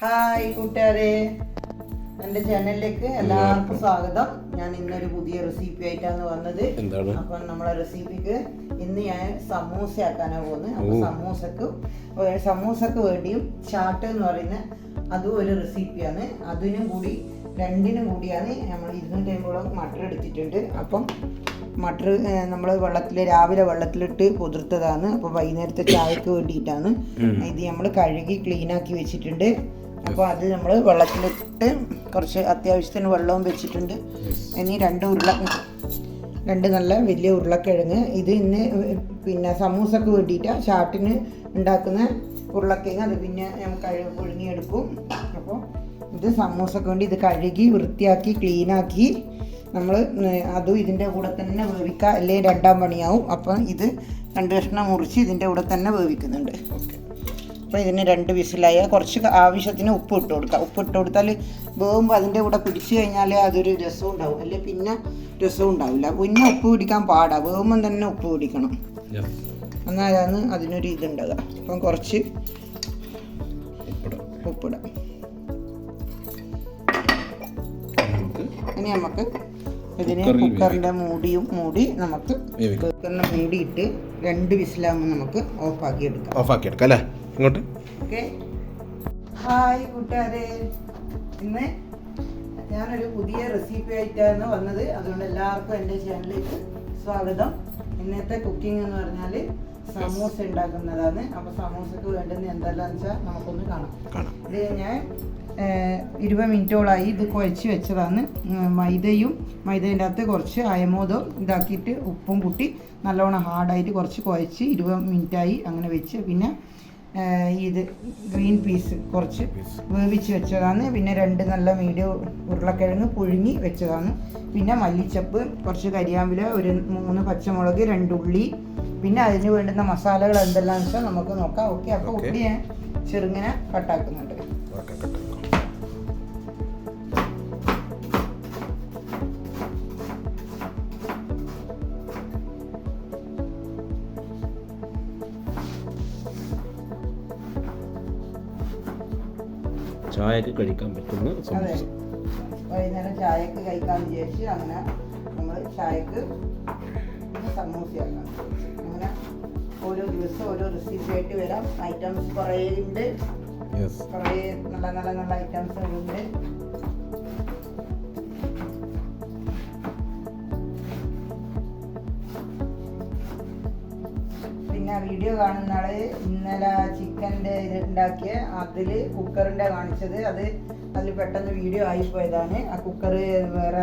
Hi കൂട്ടുകാരെ, എൻ്റെ ചാനലിലേക്ക് എല്ലാവർക്കും സ്വാഗതം. ഞാൻ ഇന്നൊരു പുതിയ റെസിപ്പി ആയിട്ടാണ് വന്നത്. അപ്പം നമ്മളെ റെസിപ്പിക്ക് ഇന്ന് ഞാൻ സമൂസ ആക്കാനാണ് പോകുന്നത്. അപ്പോൾ സമൂസക്ക് വേണ്ടിയും ചാട്ട് എന്ന് പറയുന്ന അതും ഒരു റെസിപ്പിയാണ്. രണ്ടിനും കൂടിയാണ് നമ്മൾ 250 മട്ടർ എടുത്തിട്ടുണ്ട്. അപ്പം മട്ടർ നമ്മൾ രാവിലെ വെള്ളത്തിലിട്ട് കുതിർത്തതാണ്. അപ്പോൾ വൈകുന്നേരത്തെ ചായക്ക് വേണ്ടിയിട്ടാണ്. ഇത് നമ്മൾ കഴുകി ക്ലീനാക്കി വെച്ചിട്ടുണ്ട്. അപ്പോൾ അത് നമ്മൾ വെള്ളത്തിലിട്ട് കുറച്ച് അത്യാവശ്യത്തിന് വെള്ളവും വെച്ചിട്ടുണ്ട്. ഇനി രണ്ട് നല്ല വലിയ ഉരുളക്കിഴങ്ങ്. ഇത് പിന്നെ സമൂസക്ക് വേണ്ടിയിട്ടാണ് ചാട്ടിന് ഉണ്ടാക്കുന്ന ഉരുളക്കിഴങ്ങ്. അത് പിന്നെ പുഴുങ്ങിയെടുക്കും. അപ്പോൾ ഇത് സമൂസക്ക് വേണ്ടി ഇത് കഴുകി വൃത്തിയാക്കി ക്ലീനാക്കി നമ്മൾ അതും ഇതിൻ്റെ കൂടെ തന്നെ വേവിക്കുക, അല്ലെങ്കിൽ രണ്ടാം പണിയാവും. അപ്പം ഇത് 2 കഷ്ണം മുറിച്ച് ഇതിൻ്റെ കൂടെ തന്നെ വേവിക്കുന്നുണ്ട്. അപ്പോൾ ഇതിന് 2 വിസിലായ കുറച്ച് ആവശ്യത്തിന് ഉപ്പ് ഇട്ട് കൊടുക്കുക. ഉപ്പ് ഇട്ട് കൊടുത്താൽ വേവുമ്പോൾ അതിൻ്റെ കൂടെ പിടിച്ചു കഴിഞ്ഞാൽ അതൊരു രസവും ഉണ്ടാവും, അല്ലെങ്കിൽ പിന്നെ രസവും ഉണ്ടാവില്ല. പിന്നെ ഉപ്പ് പിടിക്കാൻ പാടാണ്, വേവുമ്പം തന്നെ ഉപ്പ് പിടിക്കണം, എന്നാലാണ് അതിനൊരു ഇതുണ്ടാവുക. അപ്പം കുറച്ച് ഉപ്പിടാം. ഇനി നമുക്ക് ഇതിന് കുക്കറിൻ്റെ മൂടി നമുക്ക് കുക്കറിനെ മൂടിയിട്ട് 2 വിസിലാകുമ്പോൾ നമുക്ക് ഓഫാക്കി എടുക്കാം അല്ലേ? ഇങ്ങോട്ട് ഓക്കെ. ഹായ് കൂട്ടുകാരെ, ഇന്ന് ഞാനൊരു പുതിയ റെസിപ്പി ആയിട്ടാണ് വന്നത്. അതുകൊണ്ട് എല്ലാവർക്കും എൻ്റെ ചാനലിലേക്ക് സ്വാഗതം. ഇന്നത്തെ കുക്കിംഗ് എന്ന് പറഞ്ഞാൽ സമൂസ ഉണ്ടാക്കുന്നതാണ്. അപ്പോൾ സമൂസക്ക് വേണ്ടുന്ന എന്തെല്ലാന്ന് വെച്ചാൽ നമുക്കൊന്ന് കാണാം. ഇത് ഞാൻ 20 മിനിറ്റോളായി ഇത് കുഴച്ച് വെച്ചതാണ്. മൈദേൻ്റെ അകത്ത് കുറച്ച് അയമോദം ഇതാക്കിയിട്ട് ഉപ്പും കൂട്ടി നല്ലോണം ഹാർഡായിട്ട് കുറച്ച് കുഴച്ച് 20 മിനിറ്റായി അങ്ങനെ വെച്ച്. പിന്നെ ഇത് ഗ്രീൻ പീസ് കുറച്ച് വേവിച്ച് വെച്ചതാണ്. പിന്നെ 2 നല്ല മീഡിയം ഉരുളക്കിഴങ്ങ് പുഴുങ്ങി വെച്ചതാണ്. പിന്നെ മല്ലിച്ചപ്പ്, കുറച്ച് കരിയാമ്പില, ഒരു 3 പച്ചമുളക്, 2 ഉള്ളി, പിന്നെ അതിന് വേണ്ടുന്ന മസാലകൾ എന്തെല്ലാന്ന് വെച്ചാൽ നമുക്ക് നോക്കാം. ഓക്കെ. അപ്പോൾ ഉള്ളി ഞാൻ ചെറുങ്ങനെ കട്ടാക്കുന്നുണ്ട്. ചായക്ക് കഴിക്കാൻ പറ്റുന്ന അതെ, വൈകുന്നേരം ചായക്ക് കഴിക്കാമെന്ന് വിചാരിച്ച് അങ്ങനെ നമ്മൾ ചായക്ക് സമൂസയാക്കാം. അങ്ങനെ ഓരോ ദിവസം ഓരോ റെസിപ്പി ആയിട്ട് വരാം. ഐറ്റംസ് കുറേ ഉണ്ട്, കുറേ നല്ല ഐറ്റംസുകളുണ്ട്. പിന്നെ വീഡിയോ കാണുന്ന ആള് ഇന്നലെ ചിക്കൻ്റെ ഇത് ഉണ്ടാക്കിയ അതിൽ കുക്കറിൻ്റെ കാണിച്ചത്, അതിൽ പെട്ടെന്ന് വീഡിയോ ആയിപ്പോയതാണ്. ആ കുക്കർ വേറെ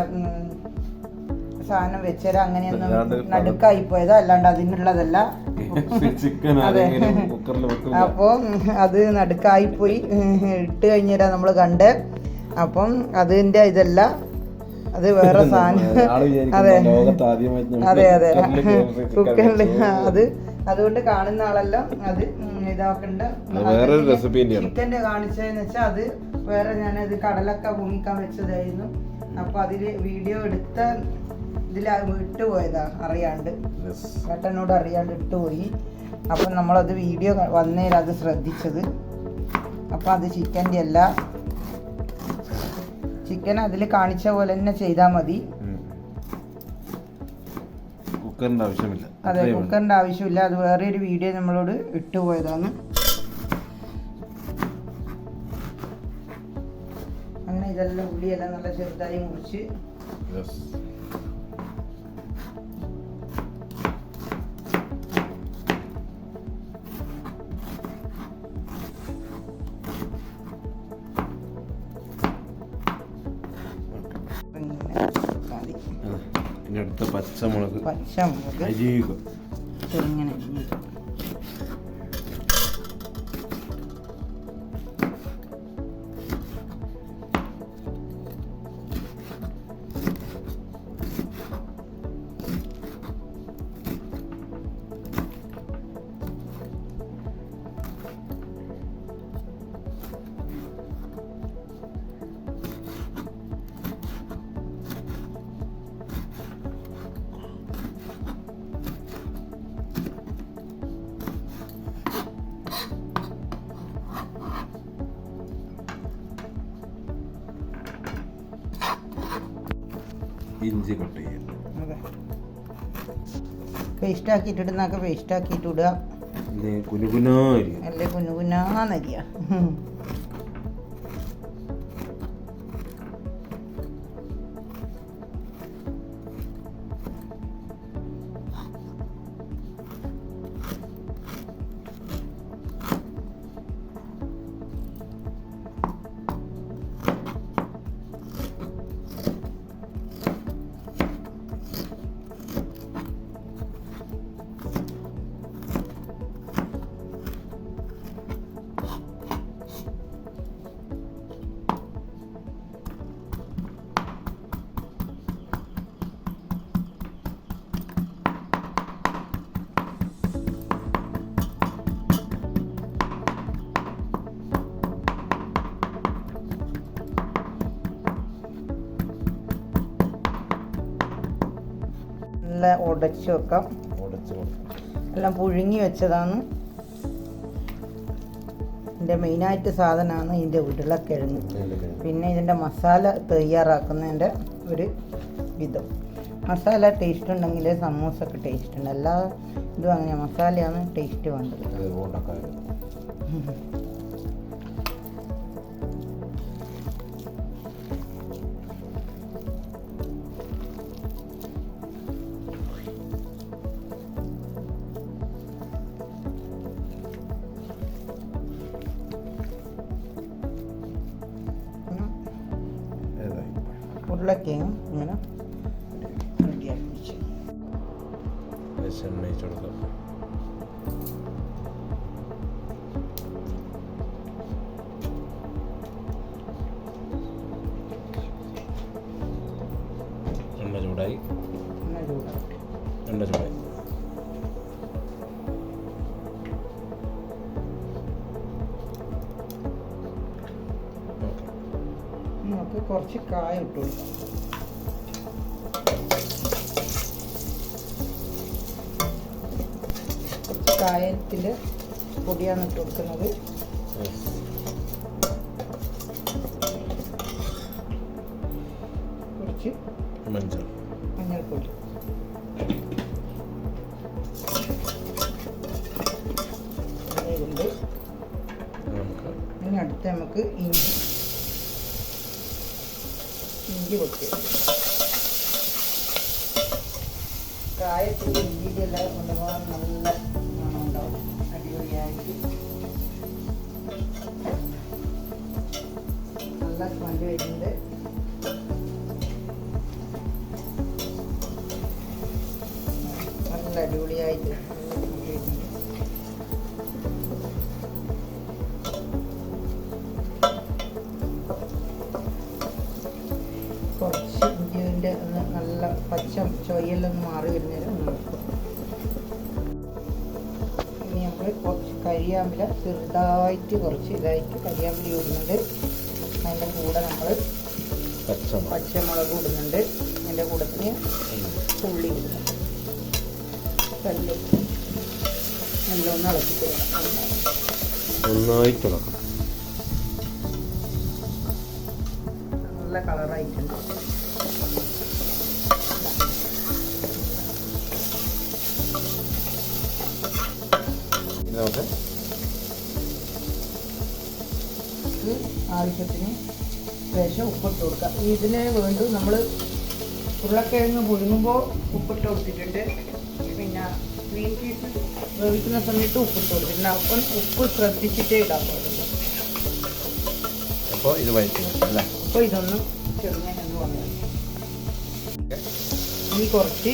സാധനം വെച്ചേരാ അങ്ങനെയൊന്നും നടുക്കായിപ്പോയതാ, അല്ലാണ്ട് അതിനുള്ളതല്ല. അതെ, അപ്പോൾ അത് നടുക്കായിപ്പോയി, ഇട്ട് കഴിഞ്ഞാ നമ്മൾ കണ്ട്. അപ്പം അതിൻ്റെ ഇതല്ല, അത് വേറെ സാധനം. അതെ കുക്കറിൽ അതുകൊണ്ട് കാണുന്ന ആളെല്ലാം അത് ഇതാക്കണ്ട. ചിക്കൻ്റെ കാണിച്ചതെന്ന് വെച്ചാൽ അത് വേറെ, ഞാനത് കടലൊക്കെ പൊങ്ങിക്കാൻ വെച്ചതായിരുന്നു. അപ്പൊ അതില് വീഡിയോ എടുത്ത ഇതിൽ ഇട്ടുപോയതാ, അറിയാണ്ട്, ഏട്ടനോട് അറിയാണ്ട് ഇട്ടുപോയി. അപ്പം നമ്മളത് വീഡിയോ വന്നേരം അത് ശ്രദ്ധിച്ചത്. അപ്പം അത് ചിക്കൻ്റെ അല്ല, ചിക്കൻ അതിൽ കാണിച്ച പോലെ തന്നെ ചെയ്താൽ മതി. അതെ, കുക്കറിൻ്റെ ആവശ്യമില്ല. അത് വേറെ ഒരു വീഡിയോ നമ്മളോട് ഇട്ടുപോയതാണ്. അങ്ങനെ ഇതെല്ലാം ഉള്ളിയെല്ലാം നല്ല ചെറുതായി മുറിച്ച് പച്ചമുളക് ചെറുങ്ങനെ ഇഞ്ചി കട്ട് ചെയ്യാം. അതെ, പേസ്റ്റ് ആക്കിയിട്ടിടുന്നൊക്കെ പേസ്റ്റ് ആക്കിയിട്ട് ഇടുക. അല്ലേ കുനുകുനാരിയ. അല്ലേ കുനുകുനാന്നരിയ. നല്ല ഉടച്ച് വെക്കാം. എല്ലാം പുഴുങ്ങി വെച്ചതാണ്. ഇതിൻ്റെ മെയിനായിട്ട് സാധനമാണ് ഇതിൻ്റെ ഉരുളക്കിഴങ്ങ്. പിന്നെ ഇതിൻ്റെ മസാല തയ്യാറാക്കുന്നതിൻ്റെ ഒരു വിധം. മസാല ടേസ്റ്റ് ഉണ്ടെങ്കിൽ സമൂസക്ക് ടേസ്റ്റ് ഉണ്ട്. എല്ലാ ഇതും അങ്ങനെ മസാലയാണ് ടേസ്റ്റ് വേണ്ടത്. ഉരുളക്കിഴങ്ങ് ഇങ്ങനെ റെഡിയാക്കി വെച്ചു. എണ്ണ ഒഴിച്ച് കൊടുക്കാം. എണ്ണ ചൂടായി. നമുക്ക് കുറച്ച് കായ ഇട്ട് കൊടുക്കാം. കുറച്ച് കായത്തിൻ്റെ പൊടിയാണ് ഇട്ട് കൊടുക്കുന്നത്. കുറച്ച് മഞ്ഞൾപ്പൊടി. അതുകൊണ്ട് ഇനി അടുത്ത് നമുക്ക് ഇഞ്ചി പൊട്ടി. കായത്തിൻ്റെ ഇഞ്ചിൻ്റെ എല്ലാം കൊണ്ടുപോകാൻ നല്ല മണം ഉണ്ടാവും. അടിപൊളിയായിട്ട് നല്ല സ്മെല്ല് വരുന്നുണ്ട്. നല്ല അടിപൊളിയായിട്ട് കുറച്ച് ഇഞ്ചിൻ്റെ നല്ല പച്ച ചൊയ്യെല്ലാം മാറി വരുന്നേരം നോക്കും. ഇനി നമ്മൾ കുറച്ച് കരിയാമ്പില ചെറുതായിട്ട് കുറച്ച് ഇതായിട്ട് കരിയാമ്പില ഇടുന്നുണ്ട്. അതിൻ്റെ കൂടെ നമ്മൾ പച്ചമുളക് ഇടുന്നുണ്ട്. അതിൻ്റെ കൂടത്തിന് ഉള്ളി ഇടുന്നുണ്ട്. എല്ലാം ഒന്ന് ഇളക്കി കൊടുക്കണം. നന്നായിട്ട് ഇളക്കണം. നല്ല കളറായിട്ടുണ്ട്. ആവശ്യത്തിന് ശേഷം ഉപ്പിട്ട് കൊടുക്കുക. ഇതിന് വേണ്ടി നമ്മൾ ഉരുളക്കിഴങ്ങ് പുഴുങ്ങുമ്പോൾ ഉപ്പിട്ട് കൊടുത്തിട്ടുണ്ട്. പിന്നെ ഗ്രീൻ പീസ് വേവിക്കുന്ന സമയത്ത് ഉപ്പിട്ട് കൊടുത്തിട്ടുണ്ട്. അപ്പം ഉപ്പ് ശ്രദ്ധിച്ചിട്ടേ ഇടാൻ പാടുള്ളൂ. അപ്പോൾ ഇത് വഴറ്റില്ല. അപ്പോൾ ഇതൊന്ന് ചെറുങ്ങനെ വന്നു. ഇനി കുറച്ച്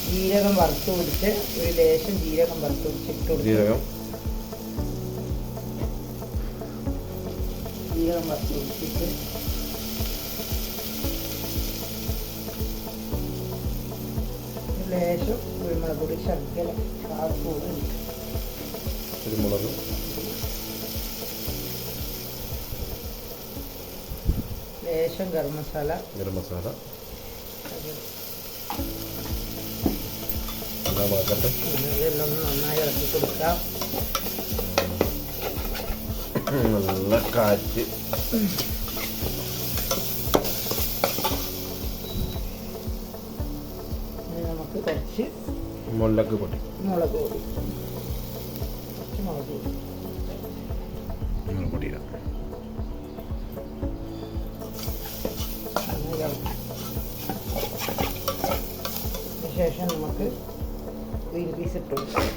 ജീരകം വറുത്ത് കൊടുത്ത് ഒരു ലേശം ജീരകം വറുത്ത് കൊടുത്തിട്ട് ജീരകം വറുത്ത് കൊടുത്തിട്ട് ലേശം കുരുമുളക് പൊടി ശർക്കര കുരുമുളക് ലേശം ഗരം മസാല ഇതെല്ലാം ഒന്ന് നന്നായി ഇറക്കി കൊടുക്കാം. നല്ല കാറ്റ്. കുറച്ച് മുളക് പൊടി, കുറച്ച് മുളക് പൊടി. മുളക് പൊടി ഇടാം. ശേഷം നമുക്ക് ഗ്രീൻ പീസ് ഇട്ട് കൊടുക്കാം.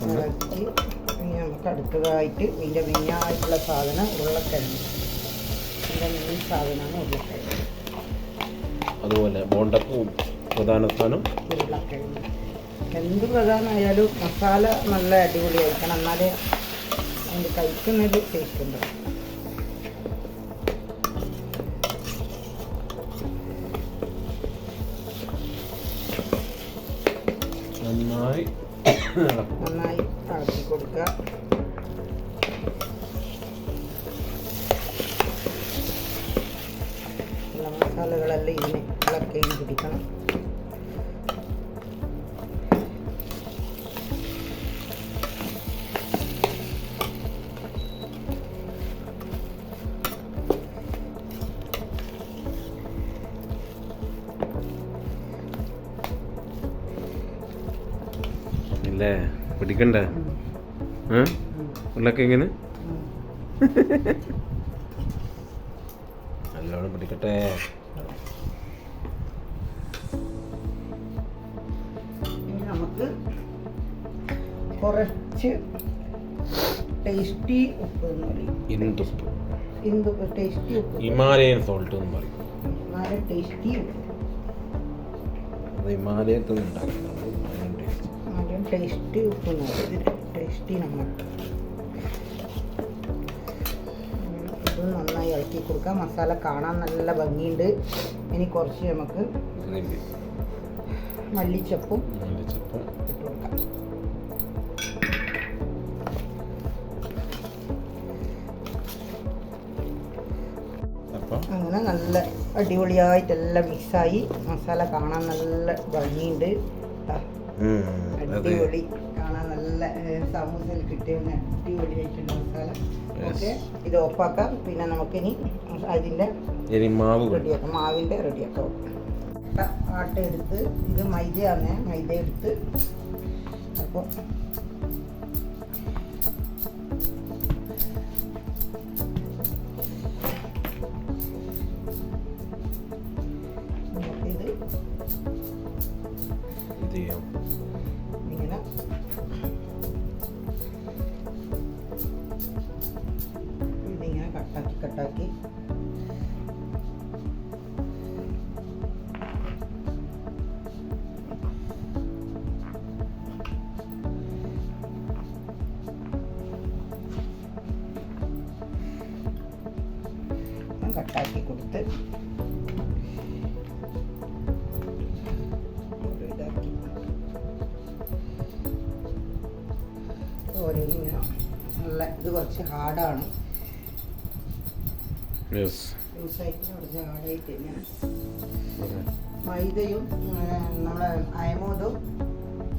ഇളക്കി ഇനി നമുക്ക് അടുത്തതായിട്ട് ഇതിൻ്റെ മെയിനായിട്ടുള്ള സാധനം ഉരുളക്കിഴങ്ങ്. ഇതിൻ്റെ മെയിൻ സാധനമാണ് ഉരുളക്കിഴങ്ങ്. അതുപോലെ ബോണ്ടക്കും പ്രധാന സ്ഥാനം ഉരുളക്കിഴങ്ങ്. എന്ത് പ്രധാനമായാലും മസാല നല്ല അടിപൊളിയായിരിക്കണം, എന്നാലേ അതിൻ്റെ കഴിക്കുന്നൊരു ടേസ്റ്റ് ഉണ്ടാവും. നന്നായി ഇളക്കി കൊടുക്കുക. മസാലകളെല്ലാം ഇതിന് ഇളക്കയിൽ പിടിക്കണം. ഇല്ലേ പിടിക്കണ്ടേ? ഉരുളക്കിഴങ്ങിന് നല്ലോണം പിടിക്കട്ടെ. ഇനി നമുക്ക് കുറച്ച് ടേസ്റ്റി ഉപ്പ് എന്ന് പറയും. ടേസ്റ്റി ഉപ്പ്, ഹിമാലയൻ സോൾട്ട് എന്ന് പറയും. ടേസ്റ്റി ഉപ്പ്, ഹിമാലയത്തിൽ ഉണ്ടാക്കുന്നത് ടേസ്റ്റി ഉപ്പ് എന്ന് പറയും. ടേസ്റ്റി നമ്മൾ ഇത് നന്നായി ഇളക്കി കൊടുക്കാം. മസാല കാണാൻ നല്ല ഭംഗിയുണ്ട്. ഇനി കുറച്ച് നമുക്ക് മല്ലിച്ചപ്പും ഇട്ട് കൊടുക്കാം. അങ്ങനെ നല്ല അടിപൊളിയായിട്ടെല്ലാം മിക്സായി. മസാല കാണാൻ നല്ല ഭംഗിയുണ്ട്. അടിപൊളി, കാണാൻ നല്ല സമൂസയിൽ കിട്ടിയ അടിപൊളിയായിട്ടുള്ള മസാല. ഓക്കെ, ഇത് ഓഫാക്കാം. പിന്നെ നമുക്കിനി അതിൻ്റെ റെഡിയാക്കാം, മാവിൻ്റെ റെഡിയാക്കാം. ആട്ട എടുത്ത്, ഇത് മൈദയാണ്, മൈദ എടുത്ത് അപ്പോൾ നമുക്കിത് ഇങ്ങനെ ഇതിങ്ങനെ കട്ടാക്കി കൊടുത്ത് ഇതാക്കി ഓരോന്നിങ്ങനെ നല്ല, ഇത് കുറച്ച് ഹാർഡാണ്, ലൂസായിട്ട് കുറച്ച് ഹാർഡായിട്ട് ഇങ്ങനെ മൈദയും നമ്മുടെ അയമോദും,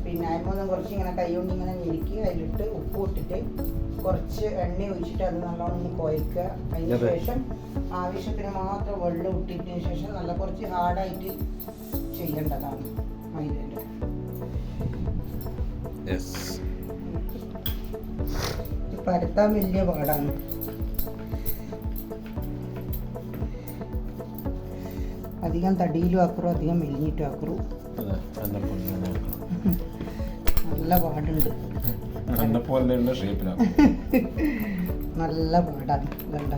പിന്നെ അയമോദം കുറച്ച് ഇങ്ങനെ കൈകൊണ്ട് ഇങ്ങനെ ഞെരുക്കി അതിലിട്ട് ഉപ്പ് ഇട്ടിട്ട് കുറച്ച് എണ്ണ ഒഴിച്ചിട്ട് അത് നല്ലോണം ഒന്ന് കുഴക്കുക. അതിന് ശേഷം ആവശ്യത്തിന് മാത്രം വെള്ളം ഇട്ടിട്ടതിന് ശേഷം നല്ല കുറച്ച് ഹാർഡായിട്ട് ചെയ്യേണ്ടതാണ് മൈദൻ്റെ. പരത്താൻ വലിയ പാടാണ്. അധികം തടിയിലും ആക്കറു, അധികം മെലിഞ്ഞിട്ടും ആക്കറു. നല്ല പാടുണ്ട്, നല്ല പാടാണ്. ഇതണ്ട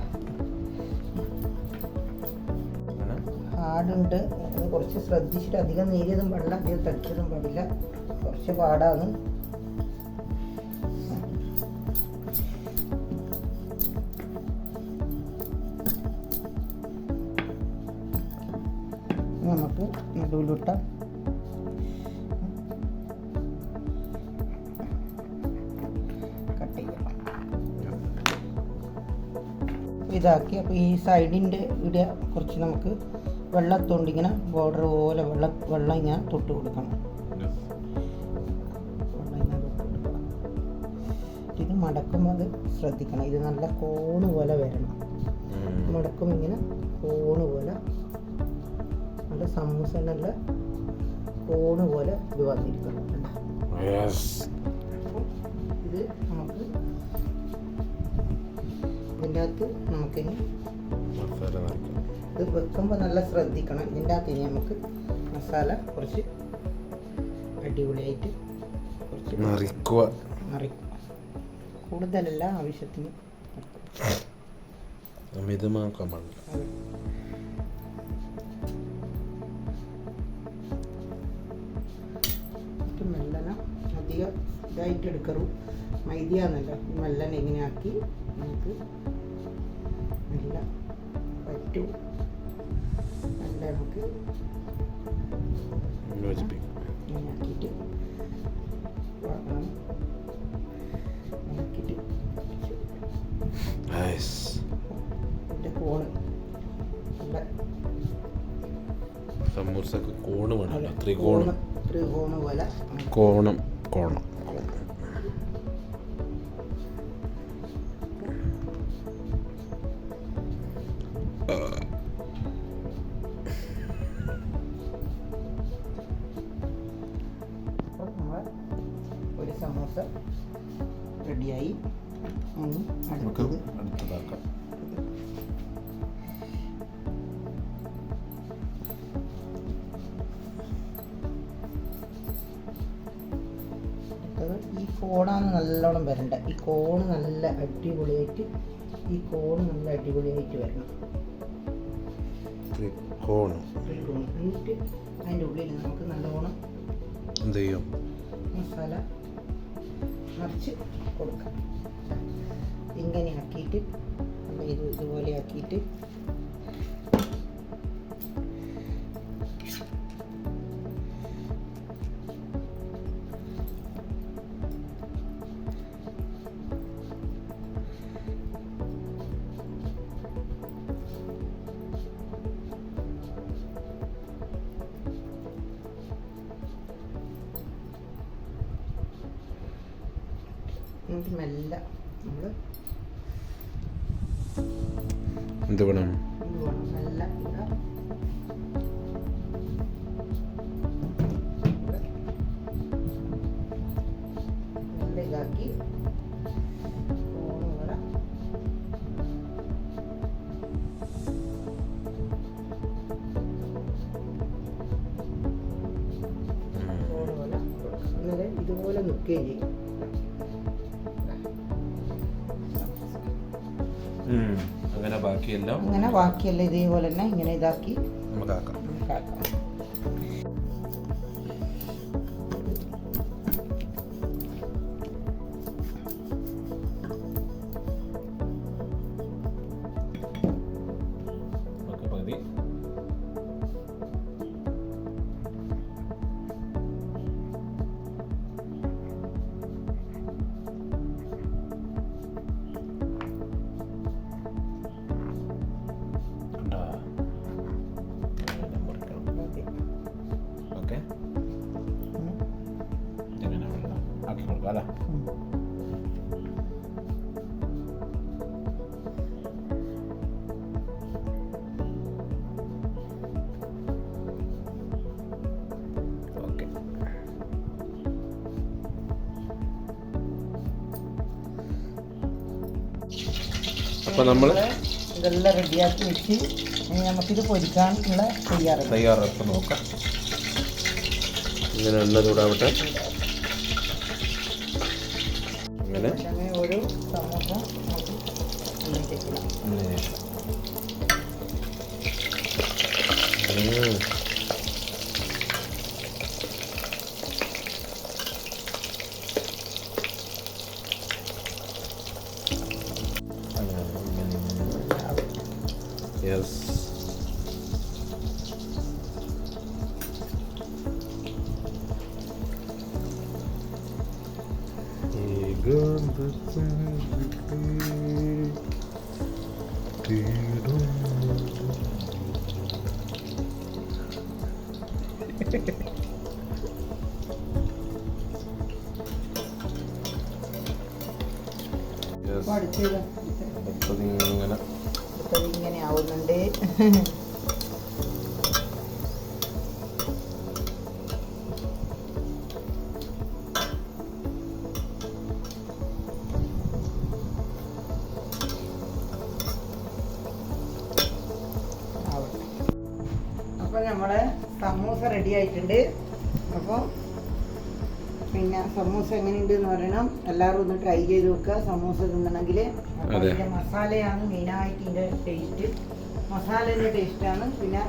ഹാർഡുണ്ട്. അത് കുറച്ച് ശ്രദ്ധിച്ചിട്ട് അധികം നേരിയതും പാടില്ല, അധികം തടിച്ചതും പാടില്ല. കുറച്ച് പാടാണ്. നമുക്ക് നടുവിലിട്ട കട്ട് ചെയ്യാം. ഇതാക്കി അപ്പോൾ ഈ സൈഡിൻ്റെ ഇവിടെ കുറച്ച് നമുക്ക് വെള്ളത്തോണ്ട് ഇങ്ങനെ ബോർഡർ പോലെ വെള്ളം ഇങ്ങനെ തൊട്ട് കൊടുക്കണം. മടക്കുമ്പോൾ അത് ശ്രദ്ധിക്കണം. ഇത് നല്ല കോണ് പോലെ വരണം. മടക്കുമ്പോൾ ഇങ്ങനെ കോണ് പോലെ നല്ല സമൂസ നല്ല കോണ് പോലെ ഇത് വന്നിരിക്കണം. ഇത് നമുക്ക് ഇതിൻ്റെ അകത്ത് നമുക്കിനി ഇത് വെക്കുമ്പോൾ നല്ല ശ്രദ്ധിക്കണം. ഇതിൻ്റെ അകത്ത് ഇനി നമുക്ക് മസാല കുറച്ച് അടിപൊളിയായിട്ട് കുറച്ച് മറിക്കുക. കൂടുതലല്ല, ആവശ്യത്തിന് മിതമാക്കാൻ പാടില്ല. മെല്ലന അധികം ഇതായിട്ട് എടുക്കറു മൈദയാന്നല്ല, മെല്ലന ഇങ്ങനെ ആക്കി നമുക്ക് നല്ല പറ്റും. നല്ല നമുക്ക് ഇങ്ങനെ ആക്കിയിട്ട് കോണ് നല്ല സമൂസക്ക് കോണ് വേണമല്ലോ. ത്രികോണം പോലെ കോണം കോണം ഒരു സമൂസ റെഡിയായി. അടുത്തതാക്കാം. ഈ കോണാണ് നല്ലോണം വരണ്ട. ഈ കോണ് നല്ല അടിപൊളിയായിട്ട് വരണം. എന്നിട്ട് അതിൻ്റെ ഉള്ളിൽ നമുക്ക് നല്ലോണം എന്ത് ചെയ്യും? മസാല നിറച്ച് കൊടുക്കാം. ഇങ്ങനെ ആക്കിയിട്ട് ഇതുപോലെ ആക്കിയിട്ട് മെല്ലെ നമ്മൾ എന്ത് വേണം? നല്ല ഇതാക്കി ഇതുപോലെ നിൽക്കുകയും ചെയ്യും. അങ്ങനെ ബാക്കിയെല്ലാം ഇതേപോലെ തന്നെ ഇങ്ങനെ ഇതാക്കി നമുക്കാക്കാം. പകുതി ആക്കി കൊടുക്കാം അല്ലേ? ഓക്കെ. അപ്പോൾ നമ്മൾ ഇതെല്ലാം റെഡിയാക്കി വെച്ച് നമുക്കിത് പൊരിക്കാനുള്ള തയ്യാറെടുപ്പ് നോക്കാം. ഇങ്ങനെ എണ്ണ ചൂടാവട്ടെ. അങ്ങനെ ഓരോ സമൂസ യെസ്. അപ്പോൾ അടുത്തത് ഇങ്ങനെ ഇങ്ങനെ ആവുന്നുണ്ട്. അപ്പോൾ നമ്മളെ സമൂസ റെഡി ആയിട്ടുണ്ട്. അപ്പോൾ പിന്നെ സമൂസ എങ്ങനെയുണ്ട് എന്ന് പറയണം. എല്ലാവരും ഒന്ന് ട്രൈ ചെയ്ത് നോക്കുക സമൂസ തിന്നണമെങ്കിൽ. അപ്പോൾ ഇതിൻ്റെ മസാലയാണ് മെയിനായിട്ട് ഇതിൻ്റെ ടേസ്റ്റ്. മസാലേൻ്റെ ടേസ്റ്റാണ്. പിന്നെ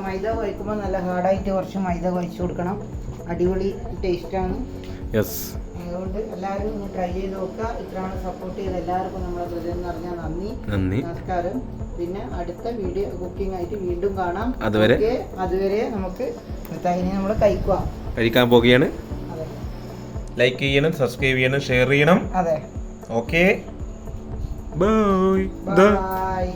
മൈദ കുഴക്കുമ്പോൾ നല്ല ഹാർഡായിട്ട് കുറച്ച് മൈദ കുഴച്ച് കൊടുക്കണം. അടിപൊളി ടേസ്റ്റാണ്. അതുകൊണ്ട് എല്ലാവരും ഒന്ന് ട്രൈ ചെയ്ത് നോക്കുക. ഇത്രയാണ് സപ്പോർട്ട് ചെയ്ത് എല്ലാവർക്കും നമ്മളെ ഹൃദയം എന്ന് പറഞ്ഞാൽ നന്ദി, നമസ്കാരം. പിന്നെ അടുത്ത വീഡിയോ കുക്കിംഗ് ആയിട്ട് വീണ്ടും കാണാം. അതുവരെ നമുക്ക് നമ്മൾ കഴിക്കാൻ പോകുകയാണ്. ലൈക്ക് ചെയ്യണം, സബ്സ്ക്രൈബ് ചെയ്യണം, ഷെയർ ചെയ്യണം. അതെ, ഓക്കെ, ബൈ.